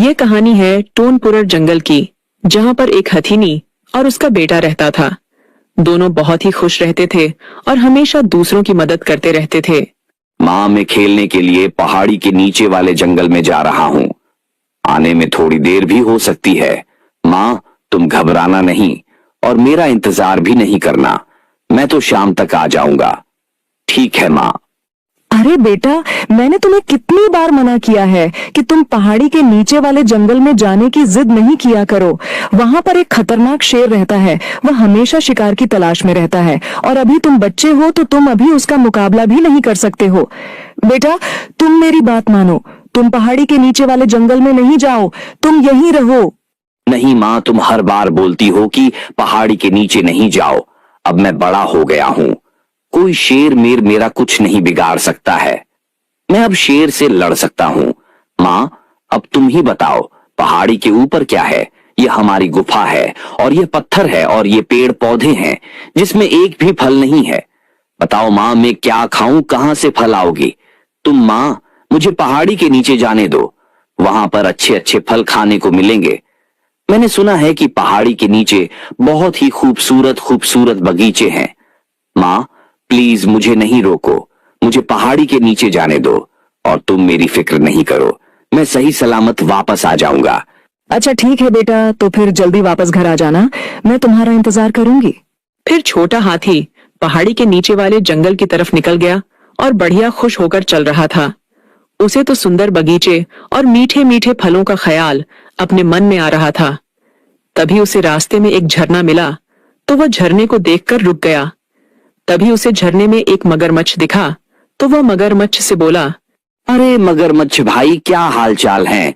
ये कहानी है टोनपुर जंगल की, जहाँ पर एक हथिनी और उसका बेटा रहता था। दोनों बहुत ही खुश रहते थे और हमेशा दूसरों की मदद करते रहते थे। माँ, मैं खेलने के लिए पहाड़ी के नीचे वाले जंगल में जा रहा हूँ। आने में थोड़ी देर भी हो सकती है। माँ, तुम घबराना नहीं और मेरा इंतजार भी नहीं करना। मैं तो शाम तक आ जाऊंगा। ठीक है माँ। अरे बेटा, मैंने तुम्हें कितनी बार मना किया है कि तुम पहाड़ी के नीचे वाले जंगल में जाने की जिद नहीं किया करो। वहाँ पर एक खतरनाक शेर रहता है, वह हमेशा शिकार की तलाश में रहता है और अभी तुम बच्चे हो तो तुम अभी उसका मुकाबला भी नहीं कर सकते हो। बेटा, तुम मेरी बात मानो, तुम पहाड़ी के नीचे वाले जंगल में नहीं जाओ, तुम यहीं रहो। नहीं माँ, तुम हर बार बोलती हो कि पहाड़ी के नीचे नहीं जाओ। अब मैं बड़ा हो गया हूँ, कोई शेर मेरा कुछ नहीं बिगाड़ सकता है। मैं अब शेर से लड़ सकता हूँ। माँ, अब तुम ही बताओ, पहाड़ी के ऊपर क्या है? यह हमारी गुफा है और यह पत्थर है और ये पेड़ पौधे हैं जिसमें एक भी फल नहीं है। बताओ माँ, मैं क्या खाऊं? कहां से फल आओगे? तुम माँ, मुझे पहाड़ी के नीचे जाने दो, वहां पर अच्छे अच्छे फल खाने को मिलेंगे। मैंने सुना है कि पहाड़ी के नीचे बहुत ही खूबसूरत खूबसूरत बगीचे हैं। माँ, प्लीज मुझे नहीं रोको, मुझे पहाड़ी के नीचे जाने दो और तुम मेरी फिक्र नहीं करो, मैं सही सलामत वापस आ जाऊंगा। अच्छा ठीक है बेटा, तो फिर जल्दी वापस घर आ जाना, मैं तुम्हारा इंतजार करूंगी। फिर छोटा हाथी पहाड़ी के नीचे वाले जंगल की तरफ निकल गया और बढ़िया खुश होकर चल रहा था। उसे तो सुंदर बगीचे और मीठे मीठे फलों का ख्याल अपने मन में आ रहा था। तभी उसे रास्ते में एक झरना मिला तो वह झरने को देखकर रुक गया। तभी उसे झरने में एक मगरमच्छ दिखा तो वह मगरमच्छ से बोला, अरे मगरमच्छ भाई, क्या हाल चाल है?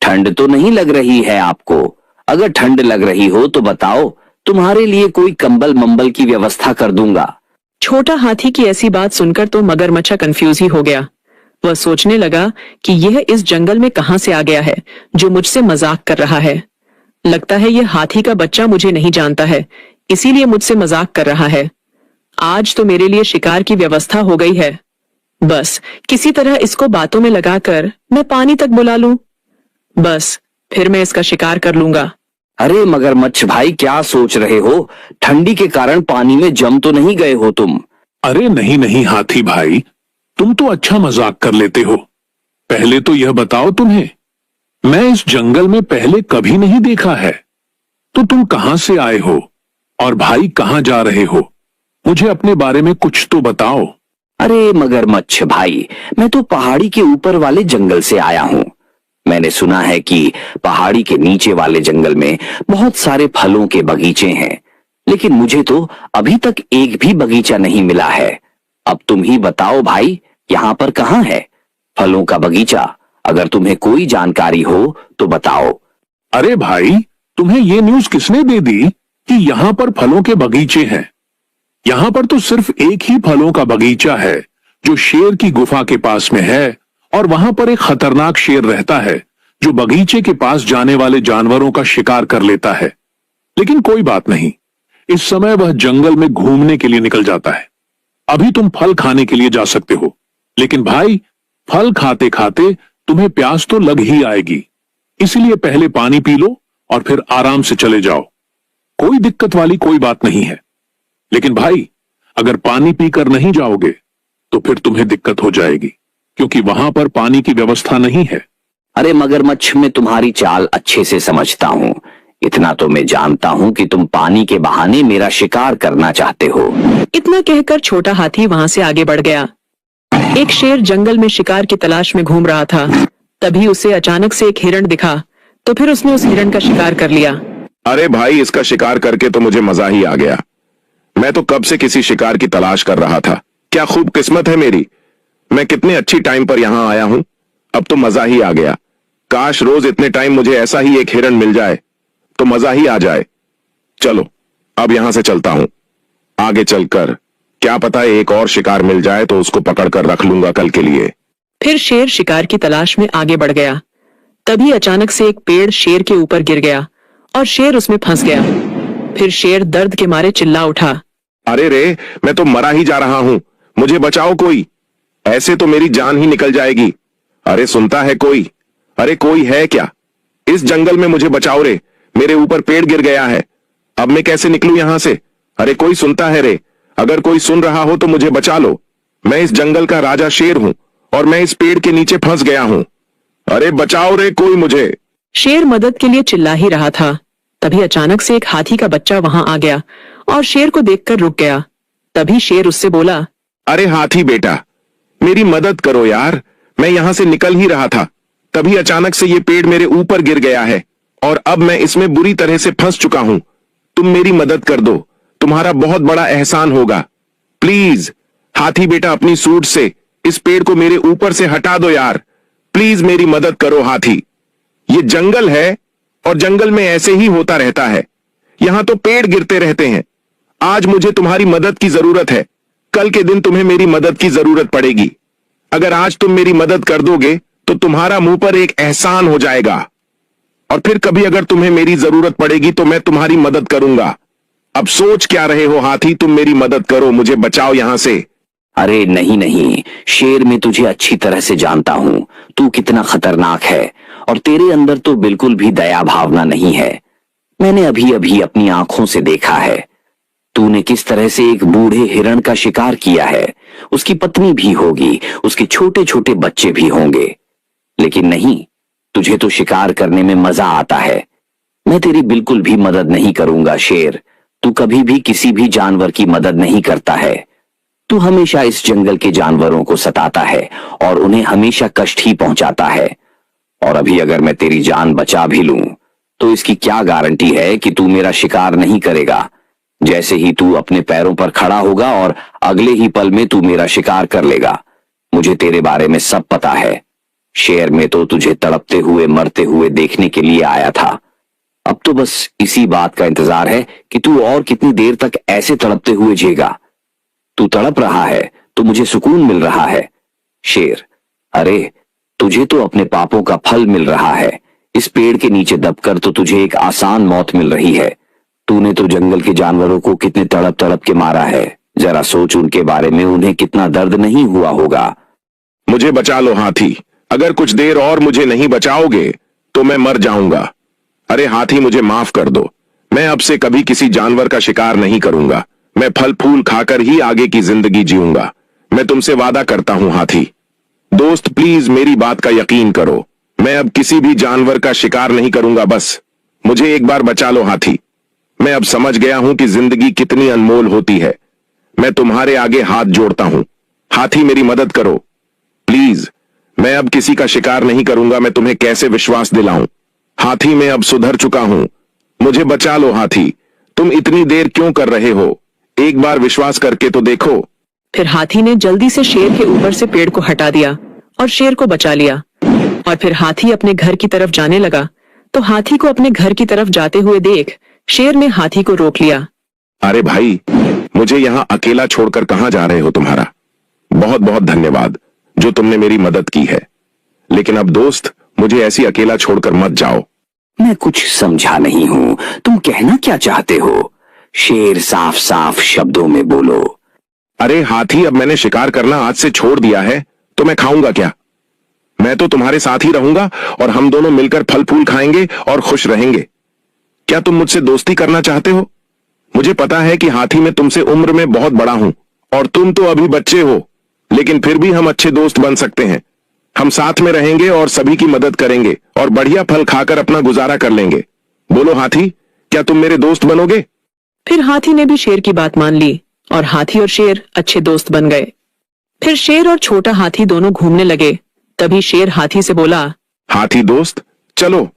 ठंड तो नहीं लग रही है आपको? अगर ठंड लग रही हो तो बताओ, तुम्हारे लिए कोई कंबल मंबल की व्यवस्था कर दूंगा। छोटा हाथी की ऐसी बात सुनकर तो मगरमच्छ कंफ्यूज ही हो गया। वह सोचने लगा कि यह इस जंगल में कहां से आ गया है जो मुझसे मजाक कर रहा है। लगता है यह हाथी का बच्चा मुझे नहीं जानता है, इसीलिए मुझसे मजाक कर रहा है। आज तो मेरे लिए शिकार की व्यवस्था हो गई है। बस किसी तरह इसको बातों में लगाकर मैं पानी तक बुला लूं, बस फिर मैं इसका शिकार कर लूंगा। अरे मगरमच्छ भाई, क्या सोच रहे हो? ठंडी के कारण पानी में जम तो नहीं गए हो तुम? अरे नहीं नहीं हाथी भाई, तुम तो अच्छा मजाक कर लेते हो। पहले तो यह बताओ, तुम्हें मैं इस जंगल में पहले कभी नहीं देखा है, तो तुम कहां से आए हो और भाई कहां जा रहे हो? मुझे अपने बारे में कुछ तो बताओ। अरे मगरमच्छ भाई, मैं तो पहाड़ी के ऊपर वाले जंगल से आया हूँ। मैंने सुना है कि पहाड़ी के नीचे वाले जंगल में बहुत सारे फलों के बगीचे हैं, लेकिन मुझे तो अभी तक एक भी बगीचा नहीं मिला है। अब तुम ही बताओ भाई, यहाँ पर कहाँ है फलों का बगीचा? अगर तुम्हें कोई जानकारी हो तो बताओ। अरे भाई, तुम्हें ये न्यूज किसने दे दी कि यहाँ पर फलों के बगीचे हैं? यहाँ पर तो सिर्फ एक ही फलों का बगीचा है जो शेर की गुफा के पास में है, और वहां पर एक खतरनाक शेर रहता है जो बगीचे के पास जाने वाले जानवरों का शिकार कर लेता है। लेकिन कोई बात नहीं, इस समय वह जंगल में घूमने के लिए निकल जाता है। अभी तुम फल खाने के लिए जा सकते हो, लेकिन भाई फल खाते खाते तुम्हें प्यास तो लग ही आएगी, इसलिए पहले पानी पी लो और फिर आराम से चले जाओ। कोई दिक्कत वाली कोई बात नहीं है। लेकिन भाई, अगर पानी पीकर नहीं जाओगे तो फिर तुम्हें दिक्कत हो जाएगी, क्योंकि वहां पर पानी की व्यवस्था नहीं है। अरे मगरमच्छ, मैं तुम्हारी चाल अच्छे से समझता हूँ। इतना तो मैं जानता हूँ कि तुम पानी के बहाने मेरा शिकार करना चाहते हो। इतना कहकर छोटा हाथी वहां से आगे बढ़ गया। एक शेर जंगल में शिकार की तलाश में घूम रहा था। तभी उसे अचानक से एक हिरण दिखा तो फिर उसने उस हिरण का शिकार कर लिया। अरे भाई, इसका शिकार करके तो मुझे मजा ही आ गया। मैं तो कब से किसी शिकार की तलाश कर रहा था। क्या खूब किस्मत है मेरी, मैं कितने अच्छी टाइम पर यहां आया हूं। अब तो मजा ही आ गया। काश रोज इतने टाइम मुझे ऐसा ही एक हिरण मिल जाए तो मजा ही आ जाए। चलो अब यहां से चलता हूं। आगे चलकर क्या पता एक और शिकार मिल जाए तो उसको पकड़कर रख लूंगा कल के लिए। फिर शेर शिकार की तलाश में आगे बढ़ गया। तभी अचानक से एक पेड़ शेर के ऊपर गिर गया और शेर उसमें फंस गया। फिर शेर दर्द के मारे चिल्ला उठा, अरे रे, मैं तो मरा ही जा रहा हूं, मुझे बचाओ कोई, ऐसे तो मेरी जान ही निकल जाएगी। अरे सुनता है कोई? अरे कोई है क्या? इस जंगल में मुझे बचाओ रे, मेरे ऊपर पेड़ गिर गया है, अब मैं कैसे निकलूं यहां से? अरे कोई सुनता है रे? अगर कोई सुन रहा हो तो मुझे बचा लो। मैं इस जंगल का राजा शेर हूं और मैं इस पेड़ के नीचे फंस गया हूं। अरे बचाओ रे कोई मुझे। शेर मदद के लिए चिल्ला ही रहा था, तभी अचानक से एक हाथी का बच्चा वहां आ गया और शेर को देखकर रुक गया। तभी शेर उससे बोला, अरे हाथी बेटा, मेरी मदद करो यार, मैं यहां से निकल ही रहा था, तभी अचानक से ये पेड़ मेरे ऊपर गिर गया है और अब मैं इसमें बुरी तरह से फंस चुका हूं। तुम मेरी मदद कर दो, तुम्हारा बहुत बड़ा एहसान होगा। प्लीज हाथी बेटा, अपनी सूंड से इस पेड़ को मेरे ऊपर से हटा दो यार, प्लीज मेरी मदद करो हाथी। ये जंगल है और जंगल में ऐसे ही होता रहता है, यहां तो पेड़ गिरते रहते हैं। आज मुझे तुम्हारी मदद की जरूरत है, कल के दिन तुम्हें मेरी मदद की जरूरत पड़ेगी। अगर आज तुम मेरी मदद कर दोगे तो तुम्हारा मुंह पर एक एहसान हो जाएगा, और फिर कभी अगर तुम्हें मेरी जरूरत पड़ेगी तो मैं तुम्हारी मदद करूंगा। अब सोच क्या रहे हो हाथी, तुम मेरी मदद करो, मुझे बचाओ यहां से। अरे नहीं नहीं शेर, मैं तुझे अच्छी तरह से जानता हूं, तू कितना खतरनाक है और तेरे अंदर तो बिल्कुल भी दया भावना नहीं है। मैंने अभी अभी अपनी आंखों से देखा है तूने किस तरह से एक बूढ़े हिरण का शिकार किया है। उसकी पत्नी भी होगी, उसके छोटे छोटे बच्चे भी होंगे, लेकिन नहीं, तुझे तो शिकार करने में मजा आता है। मैं तेरी बिल्कुल भी मदद नहीं करूंगा शेर, तू कभी भी किसी भी जानवर की मदद नहीं करता है। तू हमेशा इस जंगल के जानवरों को सताता है और उन्हें हमेशा कष्ट ही पहुंचाता है। और अभी अगर मैं तेरी जान बचा भी लूं तो इसकी क्या गारंटी है कि तू मेरा शिकार नहीं करेगा। जैसे ही तू अपने पैरों पर खड़ा होगा और अगले ही पल में तू मेरा शिकार कर लेगा। मुझे तेरे बारे में सब पता है शेर, में तो तुझे तड़पते हुए मरते हुए देखने के लिए आया था। अब तो बस इसी बात का इंतजार है कि तू और कितनी देर तक ऐसे तड़पते हुए जिएगा। तू तड़प रहा है तो मुझे सुकून मिल रहा है शेर। अरे तुझे तो अपने पापों का फल मिल रहा है। इस पेड़ के नीचे दबकर तो तुझे एक आसान मौत मिल रही है। तूने तो जंगल के जानवरों को कितने तड़प तड़प के मारा है, जरा सोच उनके बारे में, उन्हें कितना दर्द नहीं हुआ होगा। मुझे बचा लो हाथी, अगर कुछ देर और मुझे नहीं बचाओगे तो मैं मर जाऊंगा। अरे हाथी मुझे माफ कर दो, मैं अब से कभी किसी जानवर का शिकार नहीं करूंगा। मैं फल फूल खाकर ही आगे की जिंदगी जीऊंगा, मैं तुमसे वादा करता हूं हाथी। दोस्त प्लीज मेरी बात का यकीन करो, मैं अब किसी भी जानवर का शिकार नहीं करूंगा, बस मुझे एक बार बचा लो हाथी। मैं अब समझ गया हूं कि जिंदगी कितनी अनमोल होती है। मैं तुम्हारे आगे हाथ जोड़ता हूं हाथी, मेरी मदद करो प्लीज। मैं अब किसी का शिकार नहीं करूंगा, मैं तुम्हें कैसे विश्वास दिलाऊं हाथी, मैं अब सुधर चुका हूं, मुझे बचा लो हाथी। तुम इतनी देर क्यों कर रहे हो, एक बार विश्वास करके तो देखो। फिर हाथी ने जल्दी से शेर के ऊपर से पेड़ को हटा दिया और शेर को बचा लिया। और फिर हाथी अपने घर की तरफ जाने लगा तो हाथी को अपने घर की तरफ जाते हुए देख शेर ने हाथी को रोक लिया। अरे भाई, मुझे यहां अकेला छोड़कर कहां जा रहे हो? तुम्हारा बहुत बहुत धन्यवाद जो तुमने मेरी मदद की है, लेकिन अब दोस्त मुझे ऐसी अकेला छोड़कर मत जाओ। मैं कुछ समझा नहीं हूं, तुम कहना क्या चाहते हो? शेर साफ साफ शब्दों में बोलो। अरे हाथी, अब मैंने शिकार करना आज से छोड़ दिया है तो मैं खाऊंगा क्या? मैं तो तुम्हारे साथ ही रहूंगा और हम दोनों मिलकर फल फूल खाएंगे और खुश रहेंगे। क्या तुम मुझसे दोस्ती करना चाहते हो? मुझे पता है कि हाथी मैं तुमसे उम्र में बहुत बड़ा हूं और तुम तो अभी बच्चे हो, लेकिन फिर भी हम अच्छे दोस्त बन सकते हैं। हम साथ में रहेंगे और सभी की मदद करेंगे और बढ़िया फल खाकर अपना गुजारा कर लेंगे। बोलो हाथी, क्या तुम मेरे दोस्त बनोगे? फिर हाथी ने भी शेर की बात मान ली और हाथी और शेर अच्छे दोस्त बन गए। फिर शेर और छोटा हाथी दोनों घूमने लगे। तभी शेर हाथी से बोला, हाथी दोस्त, चलो,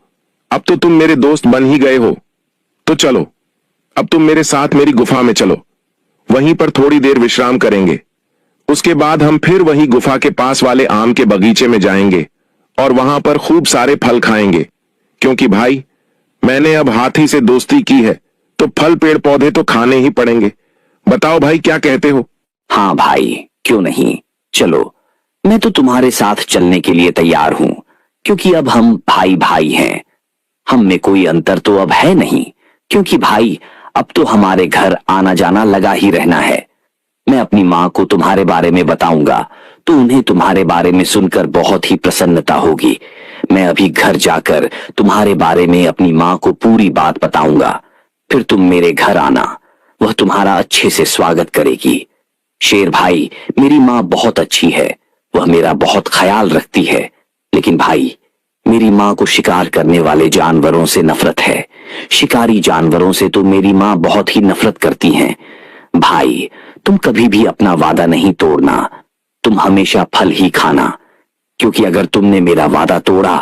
अब तो तुम मेरे दोस्त बन ही गए हो, तो चलो अब तुम मेरे साथ मेरी गुफा में चलो, वहीं पर थोड़ी देर विश्राम करेंगे। उसके बाद हम फिर वही गुफा के पास वाले आम के बगीचे में जाएंगे और वहां पर खूब सारे फल खाएंगे, क्योंकि भाई मैंने अब हाथी से दोस्ती की है तो फल पेड़ पौधे तो खाने ही पड़ेंगे। बताओ भाई, क्या कहते हो? हाँ भाई, क्यों नहीं, चलो, मैं तो तुम्हारे साथ चलने के लिए तैयार हूं, क्योंकि अब हम भाई भाई हैं। हम में कोई अंतर तो अब है नहीं, क्योंकि भाई अब तो हमारे घर आना जाना लगा ही रहना है। मैं अपनी माँ को तुम्हारे बारे में बताऊंगा तो उन्हें तुम्हारे बारे में सुनकर बहुत ही प्रसन्नता होगी। मैं अभी घर जाकर तुम्हारे बारे में अपनी माँ को पूरी बात बताऊंगा। फिर तुम मेरे घर आना, वह तुम्हारा अच्छे से स्वागत करेगी। शेर भाई, मेरी माँ बहुत अच्छी है, वह मेरा बहुत ख्याल रखती है। लेकिन भाई, मेरी माँ को शिकार करने वाले जानवरों से नफरत है। शिकारी जानवरों से तो मेरी माँ बहुत ही नफरत करती हैं। भाई, तुम कभी भी अपना वादा नहीं तोड़ना, तुम हमेशा फल ही खाना, क्योंकि अगर तुमने मेरा वादा तोड़ा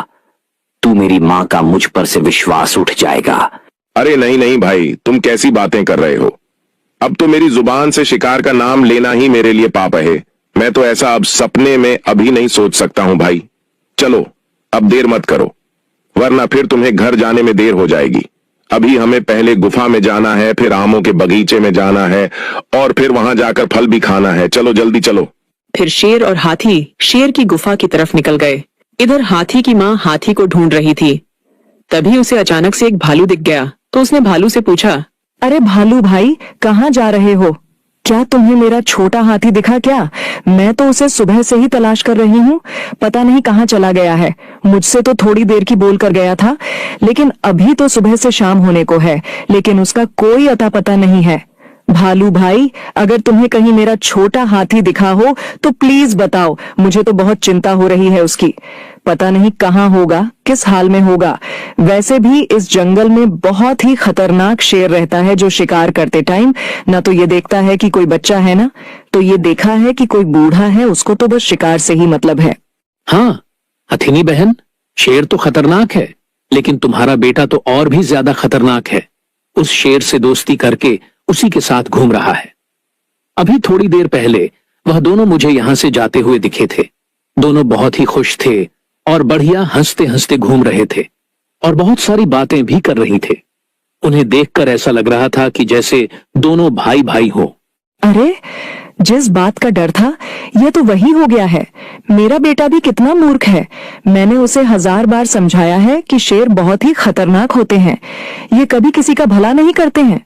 तो मेरी माँ का मुझ पर से विश्वास उठ जाएगा। अरे नहीं नहीं भाई, तुम कैसी बातें कर रहे हो? अब तो मेरी जुबान से शिकार का नाम लेना ही मेरे लिए पाप है। मैं तो ऐसा अब सपने में अभी नहीं सोच सकता हूं भाई। चलो अब देर मत करो, वरना फिर तुम्हें घर जाने में देर हो जाएगी। अभी हमें पहले गुफा में जाना है, फिर आमों के बगीचे में जाना है और फिर वहां जाकर फल भी खाना है। चलो जल्दी चलो। फिर शेर और हाथी शेर की गुफा की तरफ निकल गए। इधर हाथी की माँ हाथी को ढूंढ रही थी। तभी उसे अचानक से एक भालू दिख गया, तो उसने भालू से पूछा, अरे भालू भाई, कहाँ जा रहे हो? क्या तुम्हें मेरा छोटा हाथी दिखा क्या? मैं तो उसे सुबह से ही तलाश कर रही हूँ, पता नहीं कहाँ चला गया है। मुझसे तो थोड़ी देर की बोल कर गया था, लेकिन अभी तो सुबह से शाम होने को है, लेकिन उसका कोई अता पता नहीं है। भालू भाई, अगर तुम्हें कहीं मेरा छोटा हाथी दिखा हो तो प्लीज बताओ, मुझे तो बहुत चिंता हो रही है उसकी। पता नहीं कहाँ होगा, किस हाल में होगा। वैसे भी इस जंगल में बहुत ही खतरनाक शेर रहता है, जो शिकार करते टाइम ना तो ये देखता है कि कोई बच्चा है, ना तो ये देखा है कि कोई बूढ़ा है। उसको तो बस शिकार से ही मतलब है। हाँ हथिनी बहन, शेर तो खतरनाक है, लेकिन तुम्हारा बेटा तो और भी ज्यादा खतरनाक है। उस शेर से दोस्ती करके उसी के साथ घूम रहा है। अभी थोड़ी देर पहले वह दोनों मुझे यहां से जाते हुए दिखे थे। दोनों बहुत ही खुश थे और बढ़िया हंसते हंसते घूम रहे थे और बहुत सारी बातें भी कर रही थे। उन्हें देखकर ऐसा लग रहा था कि जैसे दोनों भाई भाई हो। अरे, जिस बात का डर था यह तो वही हो गया है। मेरा बेटा भी कितना मूर्ख है। मैंने उसे 1000 बार समझाया है कि शेर बहुत ही खतरनाक होते हैं, ये कभी किसी का भला नहीं करते हैं।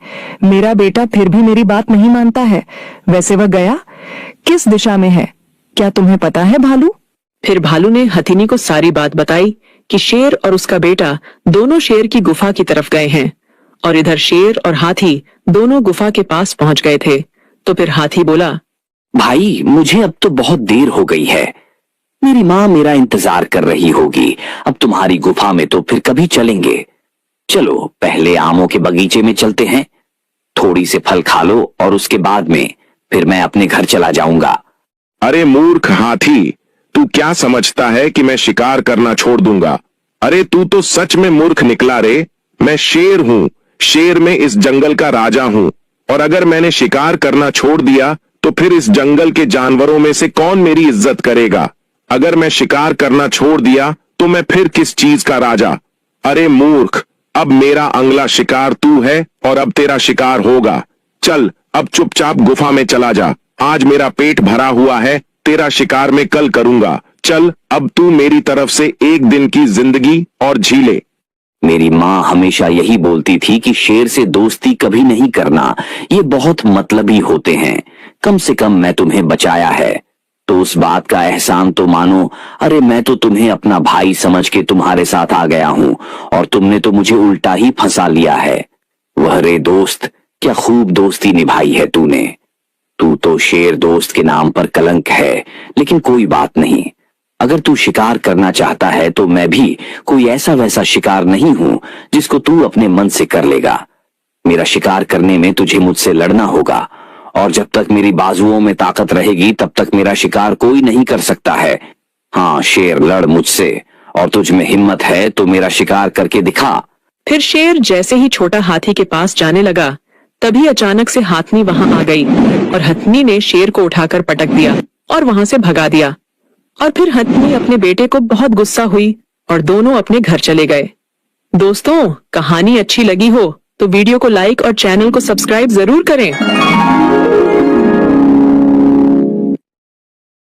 मेरा बेटा फिर भी मेरी बात नहीं मानता है। वैसे वह गया किस दिशा में है, क्या तुम्हें पता है भालू? फिर भालू ने हथिनी को सारी बात बताई कि शेर और उसका बेटा दोनों शेर की गुफा की तरफ गए हैं और इधर शेर और हाथी दोनों गुफा के पास पहुंच गए थे। तो फिर हाथी बोला, भाई, मुझे अब तो बहुत देर हो गई है। मेरी माँ मेरा इंतजार कर रही होगी। अब तुम्हारी गुफा में तो फिर कभी चलेंगे। चलो पहले आमों के बगीचे में चलते हैं, थोड़ी से फल खा लो और उसके बाद में फिर मैं अपने घर चला जाऊंगा। अरे मूर्ख हाथी, तू क्या समझता है कि मैं शिकार करना छोड़ दूंगा? अरे तू तो सच में मूर्ख निकला रे। मैं शेर हूँ, शेर में इस जंगल का राजा हूँ, और अगर मैंने शिकार करना छोड़ दिया तो फिर इस जंगल के जानवरों में से कौन मेरी इज्जत करेगा? अगर मैं शिकार करना छोड़ दिया तो मैं फिर किस चीज का राजा? अरे मूर्ख, अब मेरा अगला शिकार तू है और अब तेरा शिकार होगा। चल अब चुपचाप गुफा में चला जा। आज मेरा पेट भरा हुआ है, तेरा शिकार मैं कल करूंगा। चल अब तू मेरी तरफ से एक दिन की जिंदगी और जी ले। मेरी माँ हमेशा यही बोलती थी कि शेर से दोस्ती कभी नहीं करना, ये बहुत मतलबी होते हैं। कम से कम मैं तुम्हें बचाया है तो उस बात का एहसान तो मानो। अरे मैं तो तुम्हें अपना भाई समझ के तुम्हारे साथ आ गया हूं और तुमने तो मुझे उल्टा ही फंसा लिया है। वह रे दोस्त, क्या खूब दोस्ती निभाई है तूने। तू तो शेर दोस्त के नाम पर कलंक है, लेकिन कोई बात नहीं। अगर तू शिकार करना चाहता है तो मैं भी कोई ऐसा वैसा शिकार नहीं हूं जिसको तू अपने मन से कर लेगा। मेरा शिकार करने में तुझे मुझसे लड़ना होगा, और जब तक मेरी बाजुओं में ताकत रहेगी तब तक मेरा शिकार कोई नहीं कर सकता है। हाँ शेर, लड़ मुझसे, और तुझ में हिम्मत है तो मेरा शिकार करके दिखा। फिर शेर जैसे ही छोटा हाथी के पास जाने लगा, तभी अचानक से हाथनी वहां आ गई और हथनी ने शेर को उठाकर पटक दिया और वहां से भगा दिया। और फिर हथनी अपने बेटे को बहुत गुस्सा हुई और दोनों अपने घर चले गए। दोस्तों, कहानी अच्छी लगी हो तो वीडियो को लाइक और चैनल को सब्सक्राइब जरूर करें।